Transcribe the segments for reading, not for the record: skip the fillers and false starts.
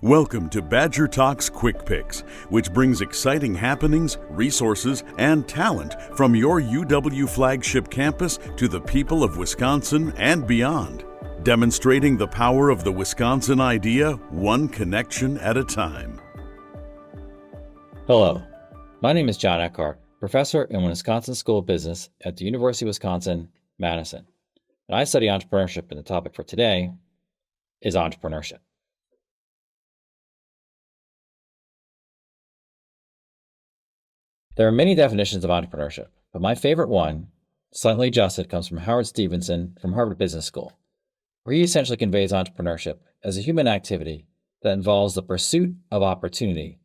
Welcome to Badger Talks Quick Picks, which brings exciting happenings, resources, and talent from your UW flagship campus to the people of Wisconsin and beyond, demonstrating the power of the Wisconsin idea, one connection at a time. Hello, my name is Jon Eckhardt, professor in Wisconsin School of Business at the University of Wisconsin-Madison, and I study entrepreneurship, and the topic for today is entrepreneurship. There are many definitions of entrepreneurship, but my favorite one, slightly adjusted, comes from Howard Stevenson from Harvard Business School, where he essentially conveys entrepreneurship as a human activity that involves the pursuit of opportunity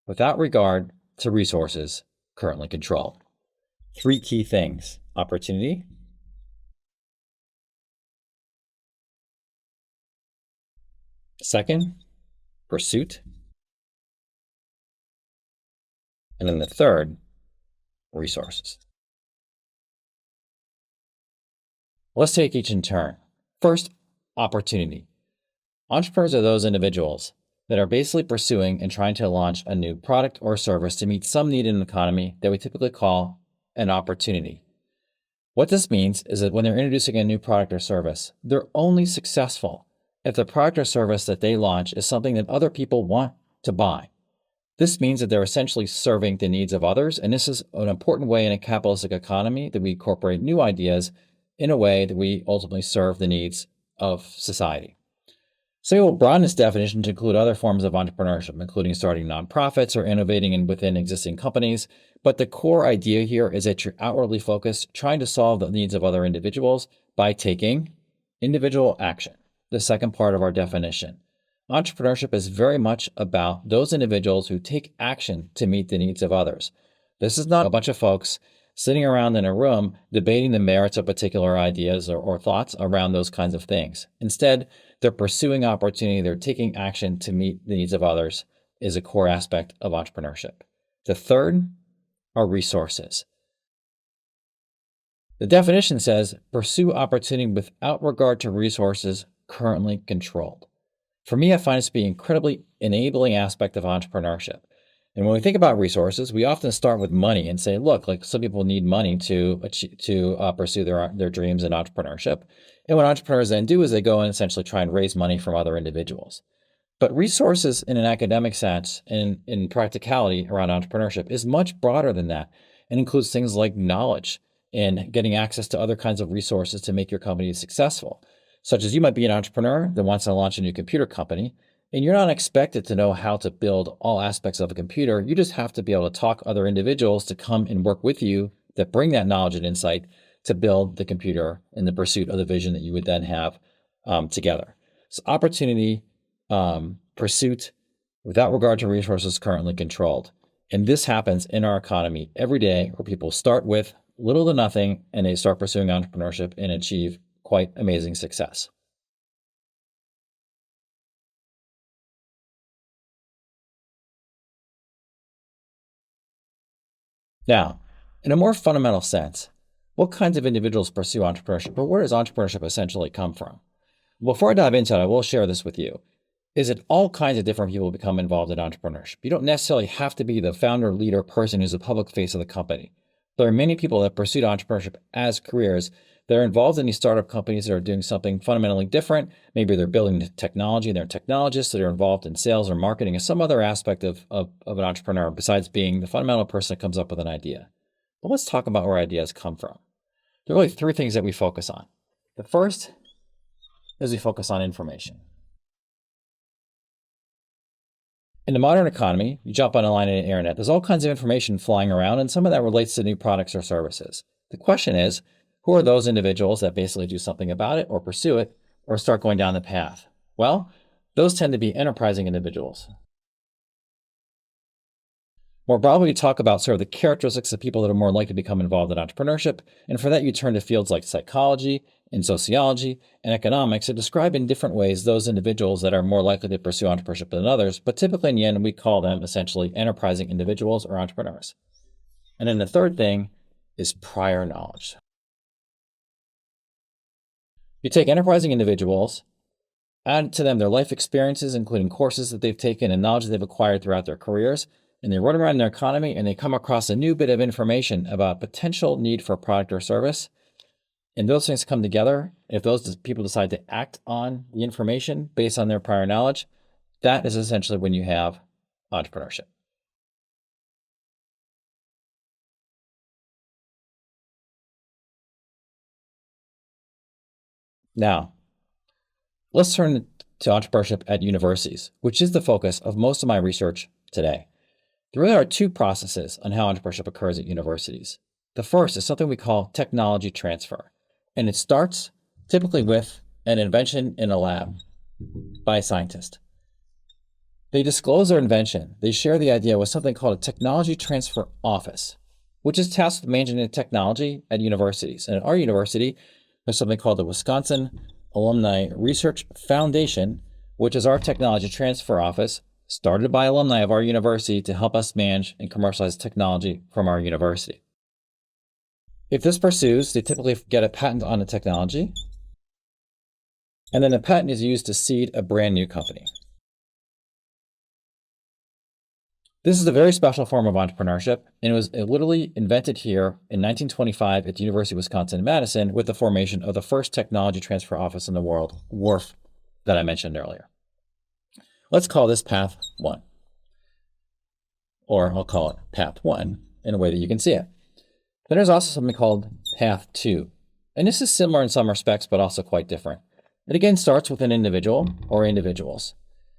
without regard to resources currently controlled. Three key things: opportunity, second, pursuit, and then the third, resources. Let's take each in turn. First, opportunity. Entrepreneurs are those individuals that are basically pursuing and trying to launch a new product or service to meet some need in an economy that we typically call an opportunity. What this means is that when they're introducing a new product or service, they're only successful if the product or service that they launch is something that other people want to buy. This means that they're essentially serving the needs of others, and this is an important way in a capitalistic economy that we incorporate new ideas in a way that we ultimately serve the needs of society. So we will broaden this definition to include other forms of entrepreneurship, including starting nonprofits or innovating within existing companies. But the core idea here is that you're outwardly focused, trying to solve the needs of other individuals by taking individual action, the second part of our definition. Entrepreneurship is very much about those individuals who take action to meet the needs of others. This is not a bunch of folks sitting around in a room debating the merits of particular ideas or thoughts around those kinds of things. Instead, they're pursuing opportunity, they're taking action to meet the needs of others is a core aspect of entrepreneurship. The third are resources. The definition says, pursue opportunity without regard to resources currently controlled. For me, I find this to be an incredibly enabling aspect of entrepreneurship. And when we think about resources, we often start with money and say, look, like some people need money to pursue their dreams in entrepreneurship. And what entrepreneurs then do is they go and essentially try and raise money from other individuals. But resources in an academic sense and in practicality around entrepreneurship is much broader than that. It includes things like knowledge and getting access to other kinds of resources to make your company successful. Such as you might be an entrepreneur that wants to launch a new computer company, and you're not expected to know how to build all aspects of a computer. You just have to be able to talk other individuals to come and work with you that bring that knowledge and insight to build the computer in the pursuit of the vision that you would then have together. So opportunity, pursuit, without regard to resources currently controlled. And this happens in our economy every day, where people start with little to nothing and they start pursuing entrepreneurship and achieve quite amazing success. Now, in a more fundamental sense, what kinds of individuals pursue entrepreneurship, or where does entrepreneurship essentially come from? Before I dive into it, I will share this with you, is that all kinds of different people become involved in entrepreneurship. You don't necessarily have to be the founder, leader, person who's the public face of the company. There are many people that pursue entrepreneurship as careers. They're involved in these startup companies that are doing something fundamentally different. Maybe they're building technology, they're technologists that are involved in sales or marketing or some other aspect of an entrepreneur besides being the fundamental person that comes up with an idea. But let's talk about where ideas come from. There are really three things that we focus on. The first is we focus on information. In the modern economy, you jump on a line in the internet, there's all kinds of information flying around, and some of that relates to new products or services. The question is, who are those individuals that basically do something about it or pursue it or start going down the path? Well, those tend to be enterprising individuals. More broadly, we talk about sort of the characteristics of people that are more likely to become involved in entrepreneurship. And for that, you turn to fields like psychology and sociology and economics to describe in different ways those individuals that are more likely to pursue entrepreneurship than others. But typically in the end, we call them essentially enterprising individuals or entrepreneurs. And then the third thing is prior knowledge. You take enterprising individuals add to them their life experiences, including courses that they've taken and knowledge that they've acquired throughout their careers, and they run around their economy and they come across a new bit of information about potential need for a product or service. And those things come together. If those people decide to act on the information based on their prior knowledge, that is essentially when you have entrepreneurship. Now, let's turn to entrepreneurship at universities, which is the focus of most of my research today. There really are two processes on how entrepreneurship occurs at universities. The first is something we call technology transfer, and it starts typically with an invention in a lab by a scientist. They disclose their invention. They share the idea with something called a technology transfer office, which is tasked with managing the technology at universities. And at our university, there's something called the Wisconsin Alumni Research Foundation, which is our technology transfer office, started by alumni of our university to help us manage and commercialize technology from our university. If this pursues, they typically get a patent on the technology, and then the patent is used to seed a brand new company. This is a very special form of entrepreneurship, and it was literally invented here in 1925 at the University of Wisconsin-Madison with the formation of the first technology transfer office in the world, WRF, that I mentioned earlier. Let's call this Path 1, or I'll call it Path 1 in a way that you can see it. Then there's also something called Path 2, and this is similar in some respects, but also quite different. It again starts with an individual or individuals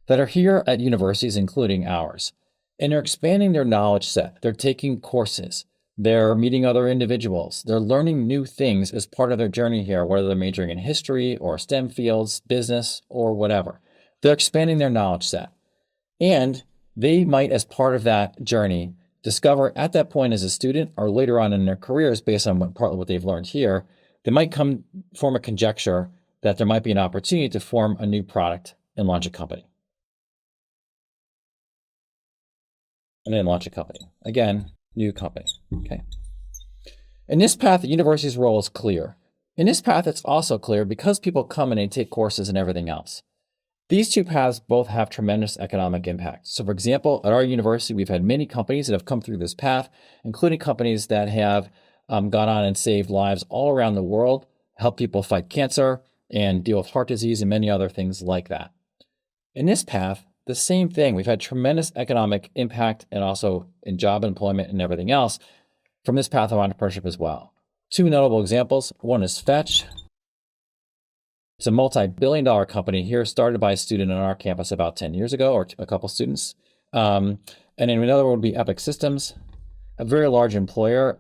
that are here at universities, including ours. And they're expanding their knowledge set. They're taking courses. They're meeting other individuals. They're learning new things as part of their journey here, whether they're majoring in history or STEM fields, business, or whatever. They're expanding their knowledge set. And they might, as part of that journey, discover at that point as a student or later on in their careers, based on partly what they've learned here, they might form a conjecture that there might be an opportunity to form a new product and launch a company. And then launch a company. Again, new company. Okay. In this path, the university's role is clear. In this path, it's also clear because people come and they take courses and everything else. These two paths both have tremendous economic impact. So for example, at our university, we've had many companies that have come through this path, including companies that have gone on and saved lives all around the world, helped people fight cancer and deal with heart disease and many other things like that. In this path, the same thing. We've had tremendous economic impact and also in job employment and everything else from this path of entrepreneurship as well. Two notable examples. One is Fetch. It's a multi-billion-dollar company here, started by a student on our campus about 10 years ago, or a couple students. And then another one would be Epic Systems, a very large employer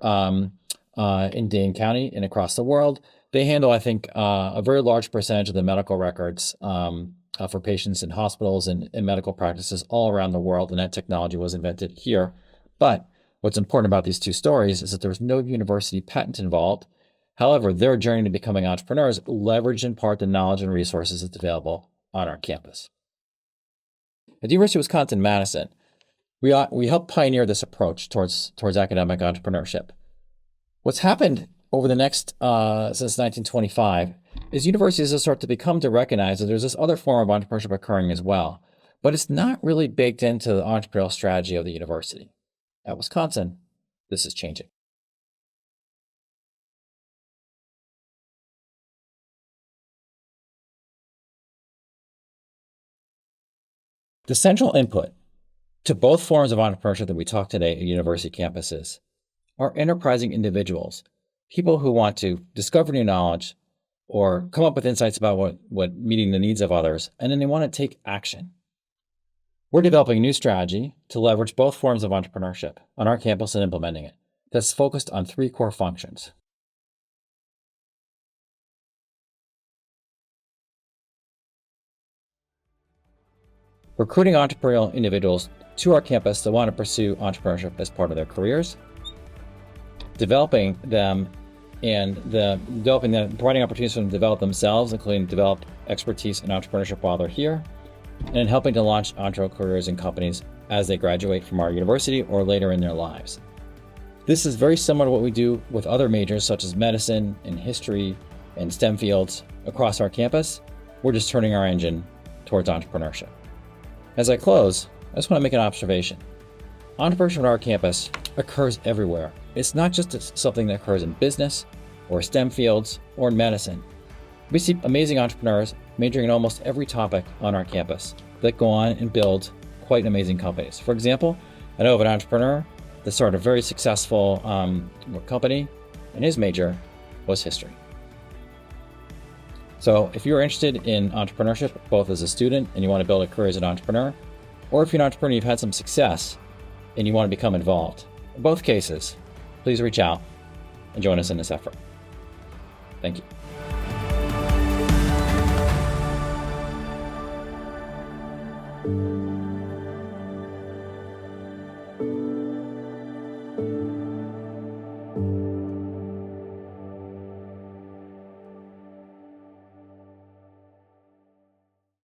in Dane County and across the world. They handle, I think, a very large percentage of the medical records for patients in hospitals and medical practices all around the world, and that technology was invented here. But what's important about these two stories is that there was no university patent involved. However, their journey to becoming entrepreneurs leveraged in part the knowledge and resources that's available on our campus. At the University of Wisconsin-Madison, we helped pioneer this approach towards academic entrepreneurship. What's happened over the next, since 1925, is universities have started to recognize that there's this other form of entrepreneurship occurring as well, but it's not really baked into the entrepreneurial strategy of the university. At Wisconsin, this is changing. The central input to both forms of entrepreneurship that we talk today at university campuses are enterprising individuals, people who want to discover new knowledge or come up with insights about what meeting the needs of others, and then they want to take action. We're developing a new strategy to leverage both forms of entrepreneurship on our campus and implementing it that's focused on three core functions. Recruiting entrepreneurial individuals to our campus that want to pursue entrepreneurship as part of their careers, developing them and providing opportunities for them to develop themselves, including develop expertise in entrepreneurship while they're here, and helping to launch entrepreneurial careers in companies as they graduate from our university or later in their lives. This is very similar to what we do with other majors such as medicine and history and STEM fields across our campus. We're just turning our engine towards entrepreneurship. As I close, I just want to make an observation. Entrepreneurship on our campus occurs everywhere. It's not just something that occurs in business or STEM fields or in medicine. We see amazing entrepreneurs majoring in almost every topic on our campus that go on and build quite amazing companies. For example, I know of an entrepreneur that started a very successful company, and his major was history. So if you're interested in entrepreneurship, both as a student and you want to build a career as an entrepreneur, or if you're an entrepreneur, you've had some success and you want to become involved, in both cases, please reach out and join us in this effort. Thank you.